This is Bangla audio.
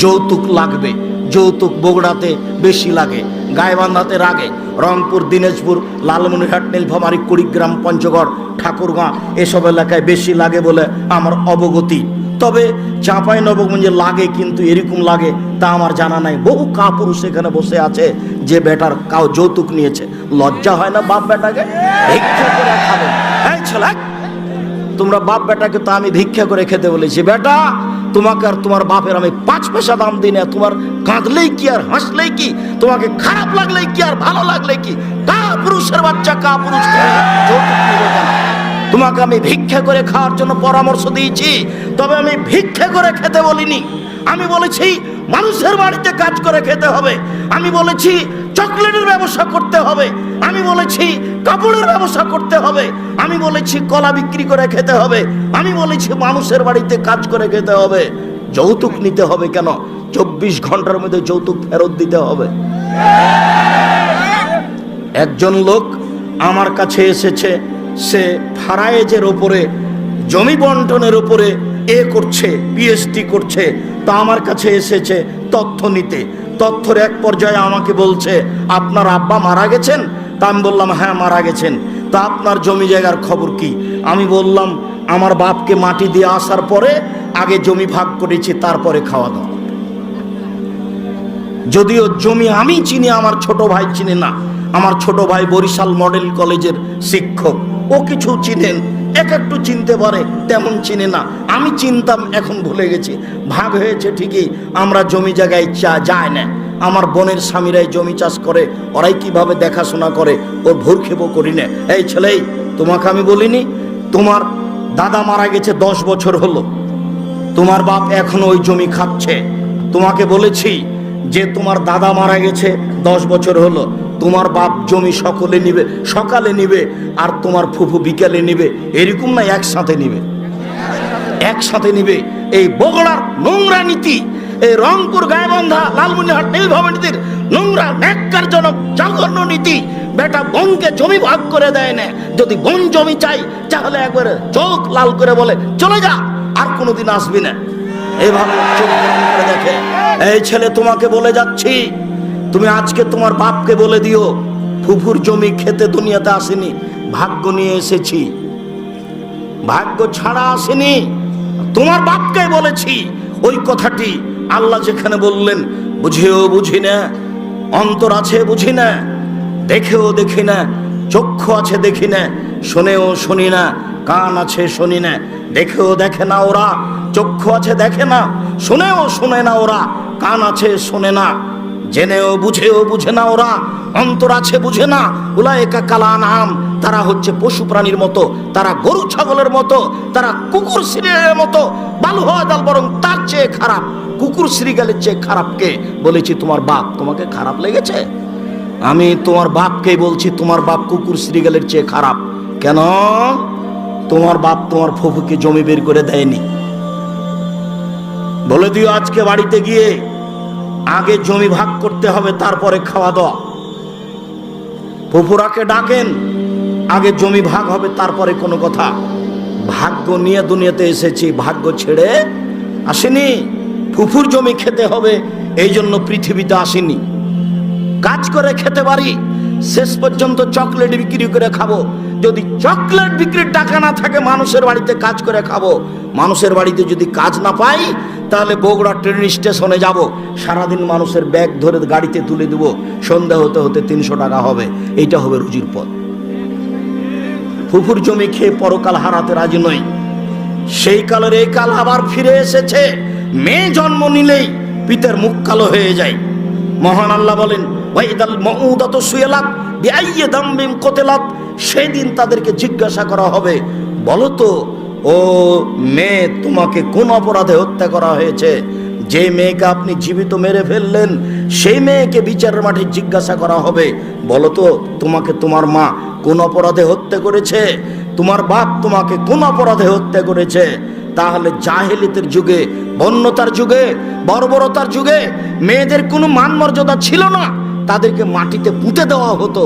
যৌতুক লাগবে। যৌতুক বগুড়াতে বেশি লাগে, গাইবান্ধাতে লাগে, রংপুর, দিনাজপুর, লালমনিরহাট, নীলফামারী, কুড়িগ্রাম, পঞ্চগড়, ঠাকুরগাঁ এসব এলাকায় বেশি লাগে বলে আমার অবগতি। তবে চাঁপাইনবাবগঞ্জে লাগে, কিন্তু এরকম লাগে তা আমার জানা নাই। বহু কাপুরুষ এখানে বসে আছে যে বেটার কাউ যৌতুক নিয়েছে। লজ্জা হয় না বাপ বেটাকে? ভিক্ষা করে খাবে। এই ছেলে, তোমরা বাপ বেটাকে তো আমি ভিক্ষা করে খেতে বলেছি। বেটা, তোমাকে আর তোমার বাপের আমি 5 পয়সা দাম দিই না। তোমার কাঁদলেই কি আর হাসলেই কি, তোমাকে খারাপ লাগলেই কি আর ভালো লাগলে কি? কাপুরুষের বাচ্চা, কাপুরুষ যৌতুক নিবে কেন? তোমাকে আমি ভিক্ষা করে খাওয়ার জন্য পরামর্শ দিয়েছি, তবে আমি ভিক্ষা করে খেতে বলিনি। আমি বলেছি মানুষের বাড়িতে কাজ করে খেতে হবে। আমি বলেছি চকলেটের ব্যবসা করতে হবে। আমি বলেছি কাপড়ের ব্যবসা করতে হবে। আমি বলেছি কলা বিক্রি করে খেতে হবে। আমি বলেছি মানুষের বাড়িতে কাজ করে খেতে হবে। যৌতুক নিতে হবে কেন? 24 ঘন্টার মধ্যে যৌতুক ফেরত দিতে হবে। একজন লোক আমার কাছে এসেছে, সে ফারায়েজের ওপরে, জমি বন্টনের উপরে করছে, পিএইচডি করছে। তা আমার কাছে এসেছে তথ্য নিতে। তথ্যের এক পর্যায়ে আমাকে বলছে, আপনার আব্বা মারা গেছেন? তা আমি বললাম হ্যাঁ মারা গেছেন। তা আপনার জমি জায়গার খবর কি? আমি বললাম আমার বাপকে মাটি দিয়ে আসার পরে আগে জমি ভাগ করেছি, তারপরে খাওয়া দাওয়া। যদিও জমি আমি চিনি, আমার ছোট ভাই চিনে না। আমার ছোট ভাই বরিশাল মডেল কলেজের শিক্ষক, ও কিছু চিনেন, একটু চিনতে পারে, তেমন চিনে না। আমি চিনতাম, এখন ভুলে গেছি। ভাগ হয়েছে ঠিকই, আমরা জমি জায়গায় যায় না। আমার বোনের স্বামীরাই জমি চাষ করে, ওরাই কিভাবে দেখাশোনা করে, ওর ভুরক্ষেপও করি না। এই ছেলেই, তোমাকে আমি বলিনি তোমার দাদা মারা গেছে 10 বছর হলো, তোমার বাপ এখন ওই জমি খাচ্ছে? তোমাকে বলেছি যে তোমার দাদা মারা গেছে 10 বছর হলো, তোমার বাপ জমি সকলে নিবে, সকালে নিবে, আর তোমার ফুফু বিকেলে নিবে, এরকম না, একসাথে নিবে, একসাথে নিবে। এই বগুড়ার নোংরা নীতি, এই রংপুর, গাইবান্ধা, লালমনিরহাট, নীলফামারীর নোংরা ন্যাক্কারজনক জঘন্য নীতি। বেটা বোনকে জমি ভাগ করে দেয় না। যদি বোন জমি চাই তাহলে একবারে চোখ লাল করে বলে চলে যা, আর কোনোদিন আসবি না। এইভাবে চোখ করে দেখে। এই ছেলে, তোমাকে বলে যাচ্ছি, তুমি আজকে তোমার বাপকে বলে দিও, ফুফুর জমি খেতে দুনিয়াতে আসেনি, ভাগ্য নিয়ে এসেছি, ভাগ্য ছাড়া আসেনি। তোমার বাপকে বলেছি ওই কথাটি। আল্লাহ যেখানে বললেন, বুঝেও বুঝি না, অন্তর আছে বুঝি না, দেখেও দেখি না, চক্ষু আছে দেখি না, শুনেও শুনি না, কান আছে শুনি না। দেখেও দেখে না ওরা, চক্ষু আছে দেখে না, শুনেও শুনে না ওরা, কান আছে শোনে না, জেনেও বুঝেও বুঝে না ওরা, অন্তর আছে বুঝে না। উলায়েকা কালানাম, তারা হচ্ছে পশু প্রাণীর মতো, তারা গরু ছাগলের মতো, তারা কুকুর শ্রীগালের মতো। বালু হওয়া দাল বরং তার চেয়ে খারাপ, কুকুর শ্রীগালের চেয়ে খারাপ কে? বলেছি তোমার বাপ। তোমাকে খারাপ লেগেছে? আমি তোমার বাপকেই বলছি, তোমার বাপ কুকুর শ্রীগালের চেয়ে খারাপ। কেন? তোমার বাপ তোমার ফুফুকে জমি বের করে দেয়নি। বলে দিও আজকে বাড়িতে গিয়ে, আগে জমি ভাগ করতে হবে, তারপরে খাওয়া দাওয়া। ফুফুরাকে ডাকেন, আগে জমি ভাগ হবে, তারপরে কোনো কথা। ভাগ্য নিয়ে দুনিয়াতে এসেছি, ভাগ্য ছেড়ে আসেনি। ফুফুর জমি খেতে হবে এই জন্য পৃথিবীতে আসেনি। কাজ করে খেতে পারি, শেষ পর্যন্ত চকলেট বিক্রি করে খাবো। যদি চকলেট বিক্রির টাকা না থাকে, মানুষের বাড়িতে কাজ করে খাবো। মানুষের বাড়িতে যদি কাজ না পাই, তাহলে বগুড়া ট্রেন স্টেশনে যাব, সারাদিন মানুষের ব্যাগ ধরে গাড়িতে তুলে দেবো, সন্ধ্যা হতে হতে 300 টাকা হবে। এইটা হবে রুজির পথ। ফুফুর জমি খেয়ে পরকাল হারাতে রাজি নই। সেই কালের এই কাল আবার ফিরে এসেছে। মেয়ে জন্ম নিলেই পিতার মুখ কালো হয়ে যায়। মহান আল্লাহ বলেন, ওয়াইদাল মাউদাতু সুইলাত বিআইয়ি দামবিন কুতিলাত, সেদিন তাদেরকে জিজ্ঞাসা করা হবে, বলো তো ও মেয়ে, তোমাকে কোন অপরাধে হত্যা করা হয়েছে? যে মেয়েকে আপনি জীবিত মেরে ফেললেন, সেই মেয়েকে বিচারের মাঠে জিজ্ঞাসা করা হবে, বলো তো তোমাকে তোমার মা কোন অপরাধে হত্যা করেছে? তোমার বাপ তোমাকে কোন অপরাধে হত্যা করেছে? তাহলে জাহেলিয়াতের যুগে, বন্যতার যুগে, বর্বরতার যুগে মেয়েদের কোনো মান মর্যাদা ছিল না, তাদেরকে মাটিতে পুঁতে দেওয়া হতো।